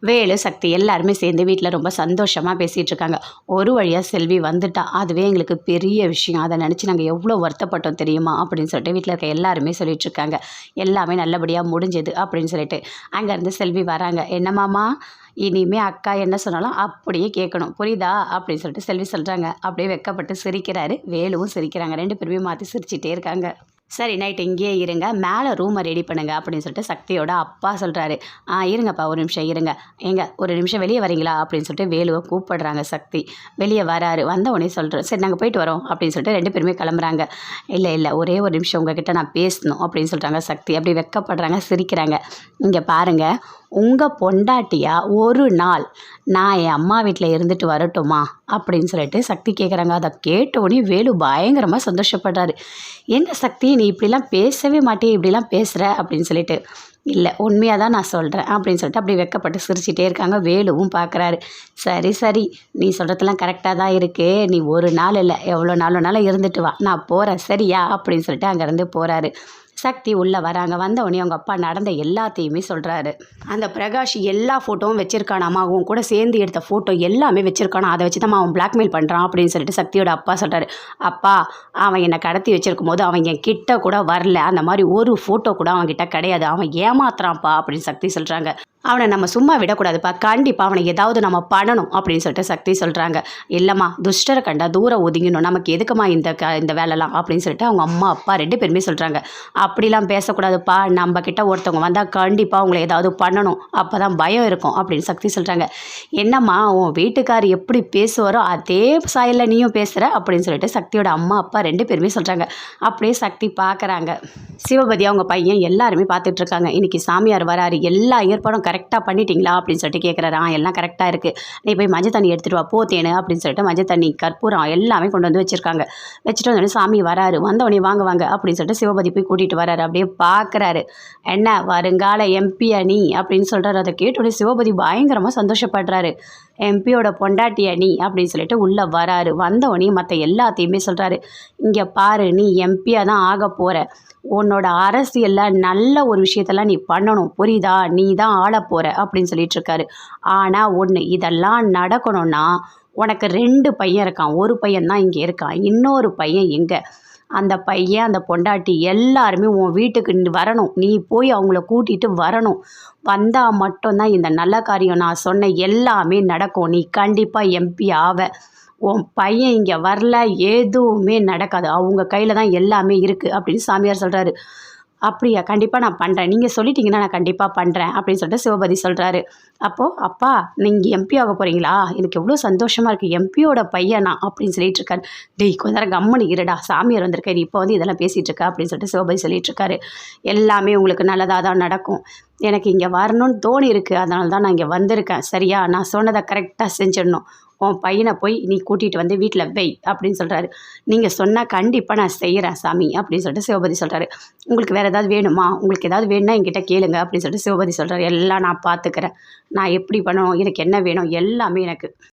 வேலு, சக்தி எல்லாருமே சேர்ந்து வீட்டில் ரொம்ப சந்தோஷமாக பேசிகிட்டு இருக்காங்க. ஒரு வழியாக செல்வி வந்துட்டா, அதுவே எங்களுக்கு பெரிய விஷயம். அதை நினச்சி நாங்கள் எவ்வளோ வருத்தப்பட்டோம் தெரியுமா அப்படின்னு சொல்லிட்டு வீட்டில் இருக்க எல்லாருமே சொல்லிட்டு இருக்காங்க. எல்லாமே நல்லபடியாக முடிஞ்சது அப்படின்னு சொல்லிட்டு அங்கேருந்து செல்வி வராங்க. என்னம்மாமா, இனிமே அக்கா என்ன சொன்னாலும் அப்படியே கேட்கணும், புரியுதா அப்படின்னு சொல்லிட்டு செல்வி சொல்கிறாங்க. அப்படியே வெக்கப்பட்டு சிரிக்கிறாரு. வேலுவும் சிரிக்கிறாங்க. 2 பேருமே மாற்றி சிரிச்சிட்டே இருக்காங்க. சரி, நைட் இங்கேயே இருங்க, மேலே ரூமை ரெடி பண்ணுங்க அப்படின்னு சொல்லிட்டு சக்தியோட அப்பா சொல்கிறாரு. இருங்கப்பா, ஒரு நிமிஷம் இருங்க, ஒரு நிமிஷம் வெளியே வரீங்களா அப்படின்னு சொல்லிட்டு வேலுவை கூப்பிடுறாங்க. சக்தி வெளியே வராரு. வந்த உடனே சொல்கிறேன், சரி நாங்கள் போயிட்டு வரோம் அப்படின்னு சொல்லிட்டு 2 பேருமே கிளம்புறாங்க. இல்லை ஒரே ஒரு நிமிஷம் உங்ககிட்ட நான் பேசணும் அப்படின்னு சொல்கிறாங்க. சக்தி அப்படி வெக்கப்படுறாங்க, சிரிக்கிறாங்க. இங்கே பாருங்கள், உங்கள் பொண்டாட்டியா ஒரு நாள் நான் என் அம்மா வீட்டில் இருந்துட்டு வரட்டுமா அப்படின்னு சொல்லிட்டு சக்தி கேட்குறாங்க. அதை கேட்டோடனே வேலு பயங்கரமாக சந்தோஷப்படுறாரு. என்ன சக்தி, நீ இப்படிலாம் பேசவே மாட்டே, இப்படிலாம் பேசுகிற அப்படின்னு சொல்லிட்டு. இல்லை, உண்மையாக தான் நான் சொல்கிறேன் அப்படின்னு சொல்லிட்டு அப்படி வெக்கப்பட்டு சிரிச்சிட்டே இருக்காங்க. வேலுவும் பார்க்குறாரு. சரி, நீ சொல்கிறதெல்லாம் கரெக்டாக தான் இருக்குது. நீ ஒரு நாள் இல்லை, எவ்வளோ நாளும் இருந்துட்டு வா, நான் போகிறேன் சரியா அப்படின்னு சொல்லிட்டு அங்கேருந்து போகிறாரு. சக்தி உள்ளே வராங்க. வந்த உடனே அவங்க அப்பா நடந்த எல்லாத்தையுமே சொல்கிறாரு. அந்த பிரகாஷ் எல்லா ஃபோட்டோவும் வச்சுருக்கானாமா, அவன் கூட சேர்ந்து எடுத்த ஃபோட்டோ எல்லாமே வச்சுருக்கானா, அதை வச்சு தான் அவன் பிளாக்மெயில் பண்ணுறான் அப்படின்னு சொல்லிட்டு சக்தியோட அப்பா சொல்கிறாரு. அப்பா, அவன் என்னை கடத்தி வச்சிருக்கும் போது அவன் என் கிட்ட கூட வரல, அந்த மாதிரி ஒரு ஃபோட்டோ கூட அவன்கிட்ட கிடையாது, அவன் ஏமாத்துறான்ப்பா அப்படின்னு சக்தி சொல்கிறாங்க. அவனை நம்ம சும்மா விடக்கூடாதுப்பா, கண்டிப்பாக அவனை ஏதாவது நம்ம பண்ணணும் அப்படின்னு சொல்லிட்டு சக்தி சொல்கிறாங்க. இல்லைம்மா, துஷ்டரை கண்டா தூரம் ஒதுங்கணும், நமக்கு எதுக்குமா இந்த வேலைலாம் அப்படின்னு சொல்லிட்டு அவங்க அம்மா அப்பா 2 பேருமே சொல்கிறாங்க. அப்படிலாம் பேசக்கூடாதுப்பா, நம்ம கிட்ட ஒருத்தவங்க வந்தால் கண்டிப்பாக அவங்கள ஏதாவது பண்ணணும், அப்போ தான் பயம் இருக்கும் அப்படின்னு சக்தி சொல்கிறாங்க. என்னம்மா, உன் வீட்டுக்கார் எப்படி பேசுவாரோ அதே சாயலில் நீயும் பேசுகிற அப்படின்னு சொல்லிட்டு சக்தியோட அம்மா அப்பா 2 பேருமே சொல்கிறாங்க. அப்படியே சக்தி பார்க்குறாங்க. சிவபதி அவங்க பையன் எல்லாருமே பார்த்துட்ருக்காங்க. இன்றைக்கி சாமியார் வராரு, எல்லா ஏற்பாடும் கரெக்டாக பண்ணிட்டீங்களா அப்படின்னு சொல்லிட்டு கேட்குறாரு. எல்லாம் கரெக்டாக இருக்குது, நீ போய் மஞ்சள் தண்ணி எடுத்துகிட்டு வா போத்தேன்னு அப்படின்னு சொல்லிட்டு மஞ்சள் தண்ணி, கற்பூரம் எல்லாமே கொண்டு வந்து வச்சுருக்காங்க. வச்சுட்டு வந்தோடனே சாமி வராரு. வந்தவொடனே வாங்க அப்படின்னு சொல்லிட்டு சிவபதி போய் கூட்டிகிட்டு வராரு. அப்படியே பார்க்குறாரு. என்ன வருங்கால எம்பி அணி அப்படின்னு சொல்கிறாரு. அதை கேட்டோடனே சிவபதி பயங்கரமாக சந்தோஷப்படுறாரு. எம்பியோட பொண்டாட்டி அணி அப்படின்னு சொல்லிட்டு உள்ளே வராரு. வந்தவொடனே மற்ற எல்லாத்தையுமே சொல்கிறாரு. இங்கே பாரு, நீ எம்பியாக தான் ஆக போகிற, உன்னோட அரசியலில் நல்ல ஒரு விஷயத்தெல்லாம் நீ பண்ணணும், புரியுதா, நீ தான் ஆள போகிற அப்படின்னு சொல்லிட்டு இருக்காரு. ஆனால் ஒன்று, இதெல்லாம் நடக்கணும்னா உனக்கு 2 பையன் இருக்கான், ஒரு பையன் தான் இங்கே இருக்கான், இன்னொரு பையன் எங்கே? அந்த பையன், அந்த பொண்டாட்டி எல்லாருமே உன் வீட்டுக்கு வரணும், நீ போய் அவங்கள கூட்டிகிட்டு வரணும். வந்தால் மட்டும்தான் இந்த நல்ல காரியம் நான் சொன்ன எல்லாமே நடக்கும், நீ கண்டிப்பாக எம்பி ஆவ. உன் பையன் இங்கே வரல, எதுவுமே நடக்காது, அவங்க கையில் தான் எல்லாமே இருக்குது அப்படின்னு சாமியார் சொல்கிறாரு. அப்படியா, கண்டிப்பாக நான் பண்ணுறேன், நீங்கள் சொல்லிட்டீங்கன்னா நான் கண்டிப்பாக பண்ணுறேன் அப்படின்னு சொல்லிட்டு சிவபதி சொல்கிறாரு. அப்போது அப்பா, நீங்கள் எம்பி ஆக போகிறீங்களா, எனக்கு எவ்வளோ சந்தோஷமாக இருக்குது, எம்பியோட பையனா அப்படின்னு சொல்லிட்டு இருக்காரு. டேய், கொஞ்ச நேரம் கம்மனு இருடா, சாமியார் வந்திருக்காரு, இப்போ இதெல்லாம் பேசிகிட்டு இருக்கா அப்படின்னு சொல்லிட்டு சிவபதி சொல்லிட்டு இருக்காரு. எல்லாமே உங்களுக்கு நல்லதாக தான் நடக்கும், எனக்கு இங்கே வரணும்னு தோணி இருக்குது, அதனால தான் நான் இங்கே வந்திருக்கேன், சரியா, நான் சொன்னதை கரெக்டாக செஞ்சிடணும், உன் பையனை போய் நீ கூட்டிகிட்டு வந்து வீட்டில் வை அப்படின்னு சொல்கிறாரு. நீங்கள் சொன்னால் கண்டிப்பாக நான் செய்கிறேன் சாமி அப்படின்னு சொல்லிட்டு சிவபதி சொல்கிறாரு. உங்களுக்கு வேறு ஏதாவது வேணுமா, உங்களுக்கு ஏதாவது வேணும்னா என்கிட்ட கேளுங்க அப்படின்னு சொல்லிட்டு சிவபதி சொல்கிறாரு. எல்லாம் நான் பார்த்துக்கிறேன், நான் எப்படி பண்ணணும், எனக்கு என்ன வேணும் எல்லாமே எனக்கு